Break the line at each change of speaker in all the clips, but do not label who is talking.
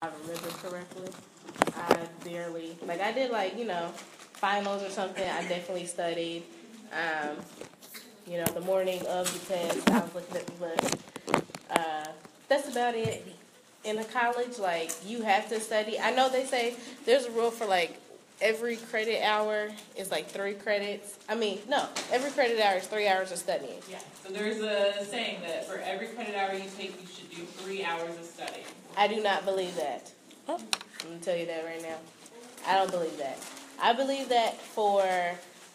I remember correctly. I barely, like, I did, like, finals or something. I definitely studied. Um, the morning of the test, I was looking at the book. That's about it. In a college, like, you have to study. I know they say there's a rule for, like, every credit hour is, like, 3 credits. No, every credit hour is 3 hours of studying.
Yeah, so there's a saying that for every credit hour you take, you should do 3 hours of studying.
I do not believe that. I'm going to tell you that right now. I don't believe that. I believe that for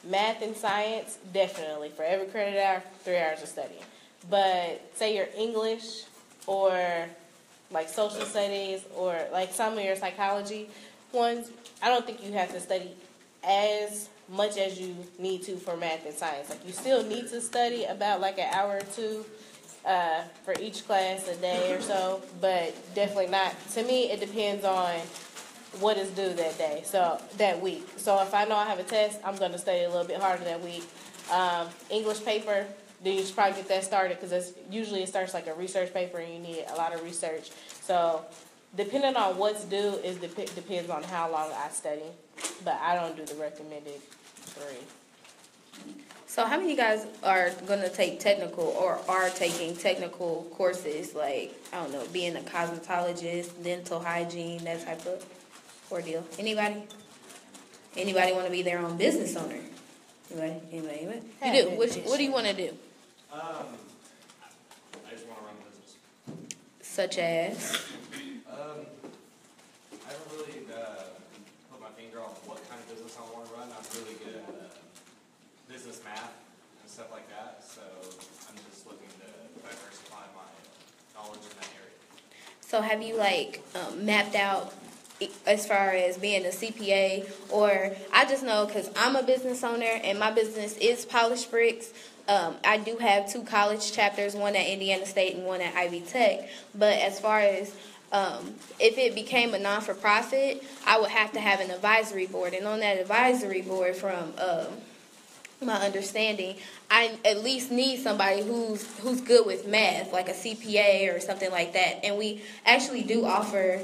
math and science, definitely. For every credit hour, 3 hours of studying. But say your English or like social studies or like some of your psychology ones, I don't think you have to study as much as you need to for math and science. Like, you still need to study about like an hour or two for each class a day or so, but definitely not. To me, it depends on what is due that day, so that week. So if I know I have a test, I'm going to study a little bit harder that week. English paper, then you should probably get that started because usually it starts like a research paper and you need a lot of research. So depending on what's due depends on how long I study, but I don't do the recommended 3.
So how many of you guys are going to take technical or are taking technical courses, like, I don't know, being a cosmetologist, dental hygiene, that type of ordeal? Anybody? Anybody want to be their own business owner? Anybody? You do. What do you want to do?
I just want to run a business.
Such as?
I haven't really put my finger on what kind of business I want to run. I'm really good at business math and stuff like that, so I'm just looking to diversify my knowledge in that area.
So have you, like, mapped out as far as being a CPA? Or I just know because I'm a business owner and my business is Polished Bricks. I do have 2 college chapters, one at Indiana State and one at Ivy Tech. But as far as if it became a non-for-profit, I would have to have an advisory board. And on that advisory board, from my understanding, I at least need somebody who's good with math, like a CPA or something like that. And we actually do offer,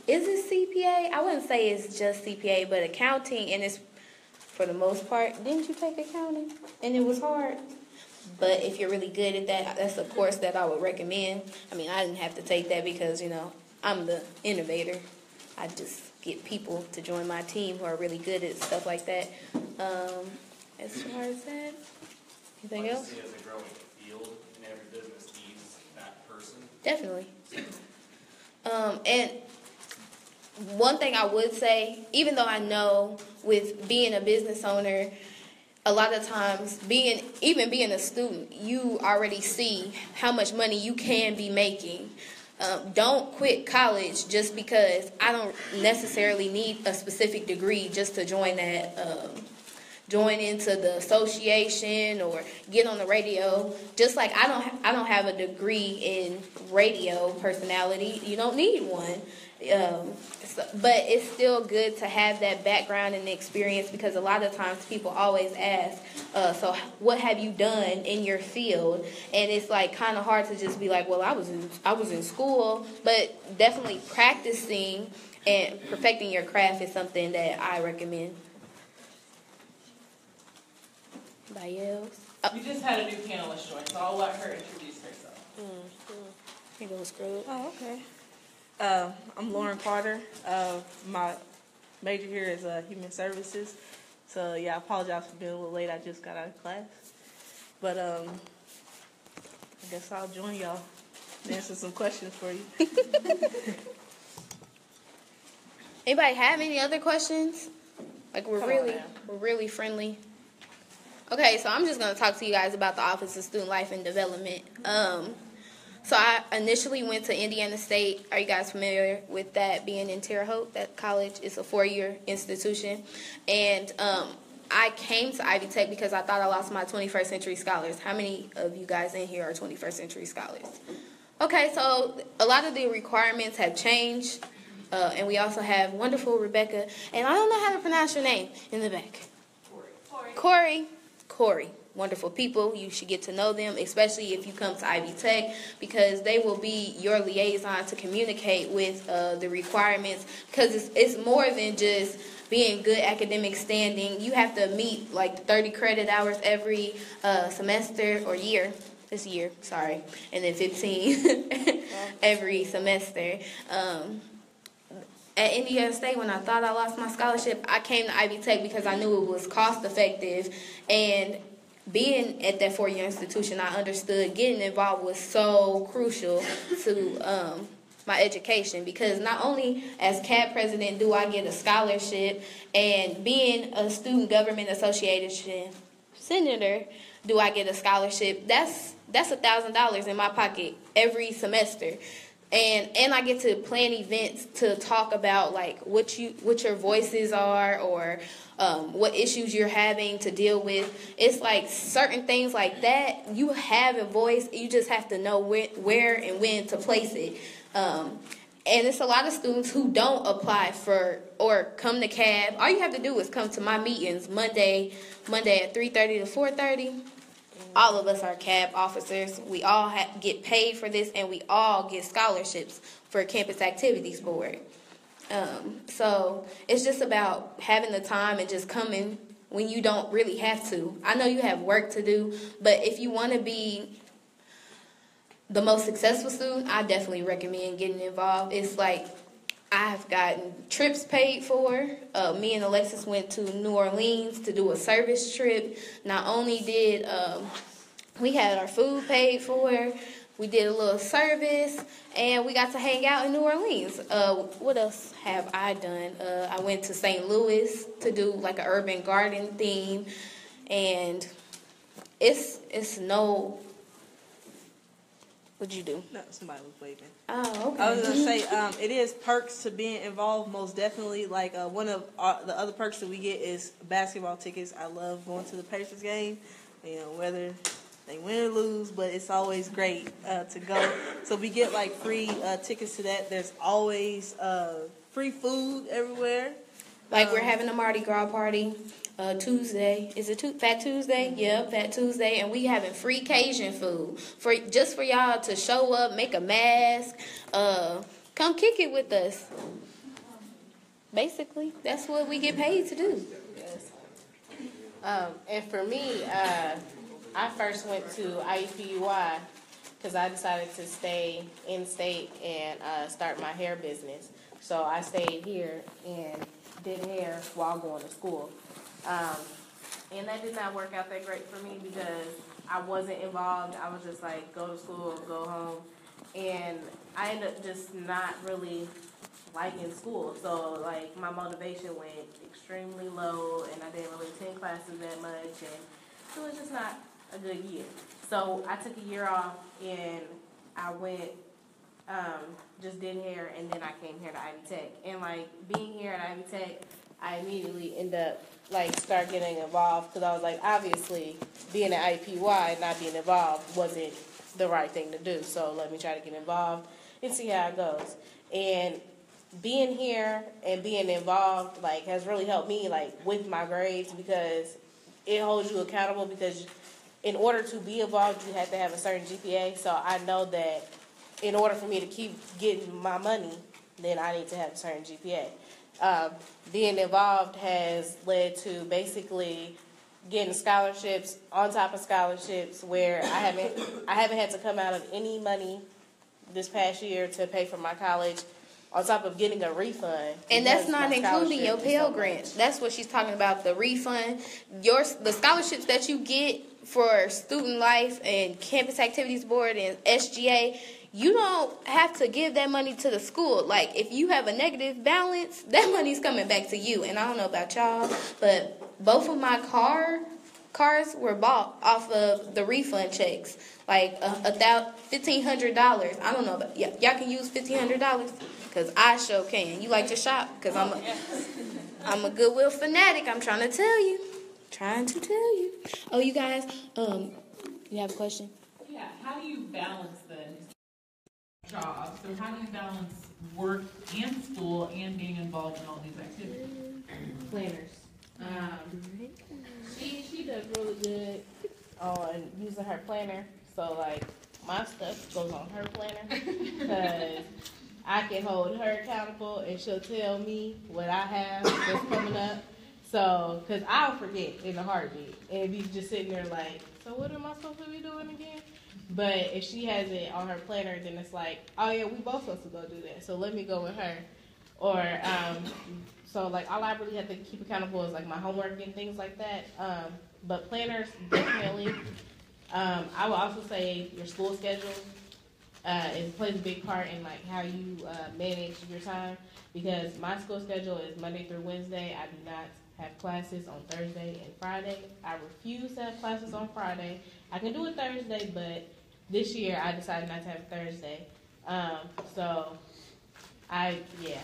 is it CPA? I wouldn't say it's just CPA, but accounting, and it's for the most part. Didn't you take accounting? And it was hard. But if you're really good at that, that's a course that I would recommend. I didn't have to take that because, I'm the innovator. I just get people to join my team who are really good at stuff like that. As far as that, anything else?
I see it as a growing field, and every business needs that person.
Definitely. And one thing I would say, even though I know with being a business owner, a lot of times being a student, you already see how much money you can be making. Don't quit college just because I don't necessarily need a specific degree just to join that, join into the association or get on the radio. Just like I don't have a degree in radio personality. You don't need one. But it's still good to have that background and experience, because a lot of times people always ask, so what have you done in your field? And it's like kind of hard to just be like, well, I was in school. But definitely practicing and perfecting your craft is something that I recommend. Anybody else?
We just had a new panelist join, so I'll let her introduce herself.
Here goes Scrub.
Oh, okay. I'm Lauren Carter. My major here is human services. So, yeah, I apologize for being a little late. I just got out of class. But I guess I'll join y'all and answer some questions for you.
Anybody have any other questions? Like, we're really friendly. Okay, so I'm just going to talk to you guys about the Office of Student Life and Development. So I initially went to Indiana State. Are you guys familiar with that, being in Terre Haute? That college is a 4-year institution. And I came to Ivy Tech because I thought I lost my 21st century scholars. How many of you guys in here are 21st century scholars? Okay, so a lot of the requirements have changed. And we also have wonderful Rebecca. And I don't know how to pronounce your name in the back. Corey. wonderful people. You should get to know them, especially if you come to Ivy Tech, because they will be your liaison to communicate with the requirements, because it's more than just being good academic standing. You have to meet like 30 credit hours every semester or year. This year, sorry, and then 15 every semester. At Indiana State, when I thought I lost my scholarship, I came to Ivy Tech because I knew it was cost effective. And being at that four-year institution, I understood getting involved was so crucial to my education, because not only as CAB president do I get a scholarship, and being a student government association senator do I get a scholarship. That's $1,000 in my pocket every semester. And I get to plan events to talk about like what your voices are, or what issues you're having to deal with. It's like certain things like that. You have a voice. You just have to know where and when to place it. And it's a lot of students who don't apply for or come to CAB. All you have to do is come to my meetings Monday at 3:30 to 4:30. All of us are CAB officers. We all get paid for this, and we all get scholarships for Campus Activities Board. So it's just about having the time and just coming when you don't really have to. I know you have work to do, but if you want to be the most successful student, I definitely recommend getting involved. It's like I've gotten trips paid for. Me and Alexis went to New Orleans to do a service trip. Not only did we had our food paid for, we did a little service, and we got to hang out in New Orleans. What else have I done? I went to St. Louis to do like an urban garden theme, and it's no. What'd you do?
No, somebody was waving.
Oh, okay.
I was gonna say, it is perks to being involved, most definitely. Like one of the other perks that we get is basketball tickets. I love going to the Pacers game, whether they win or lose, but it's always great to go. So we get like free tickets to that. There's always free food everywhere.
Like we're having a Mardi Gras party Tuesday. Is it Fat Tuesday? Yeah, Fat Tuesday. And we having free Cajun food for y'all to show up, make a mask, come kick it with us. Basically, that's what we get paid to do.
Yes. And for me, I first went to IUPUI because I decided to stay in state and start my hair business. So I stayed here and did hair while going to school. And that did not work out that great for me because I wasn't involved. I was just like, go to school, go home. And I ended up just not really liking school. So, like, my motivation went extremely low, and I didn't really attend classes that much, and it was just not a good year. So I took a year off, and I went, just did hair, and then I came here to Ivy Tech. And, like, being here at Ivy Tech, I immediately ended up, like, start getting involved because I was like, obviously, being at IUPUI and not being involved wasn't the right thing to do. So let me try to get involved and see how it goes. And being here and being involved, like, has really helped me, like, with my grades because it holds you accountable because in order to be involved, you have to have a certain GPA. So I know that in order for me to keep getting my money, then I need to have a certain GPA. Being involved has led to basically getting scholarships on top of scholarships where I haven't had to come out of any money this past year to pay for my college, on top of getting a refund.
And that's not including your Pell Grant. That's what she's talking about, the refund. The scholarships that you get for Student Life and Campus Activities Board and SGA, you don't have to give that money to the school. Like, if you have a negative balance, that money's coming back to you. And I don't know about y'all, but both of my cars were bought off of the refund checks. Like, $1,500. I don't know about y'all can use $1,500 because I sure can. You like to shop? Because I'm a Goodwill fanatic. I'm trying to tell you. Oh, you guys, you have a question?
Yeah, how do you balance the job? So how do you balance work and school and being involved in all these activities?
Planners. She does really good on using her planner. So like my stuff goes on her planner because I can hold her accountable and she'll tell me what I have that's coming up. So, because I'll forget in a heartbeat and be just sitting there like, so what am I supposed to be doing again? But if she has it on her planner, then it's like, oh yeah, we both supposed to go do that. So let me go with her. Or, so like all I really have to keep accountable is like my homework and things like that. But planners, definitely. I will also say your school schedule it plays a big part in like how you manage your time, because my school schedule is Monday through Wednesday. I do not have classes on Thursday and Friday. I refuse to have classes on Friday. I can do it Thursday, but this year I decided not to have Thursday. So yeah.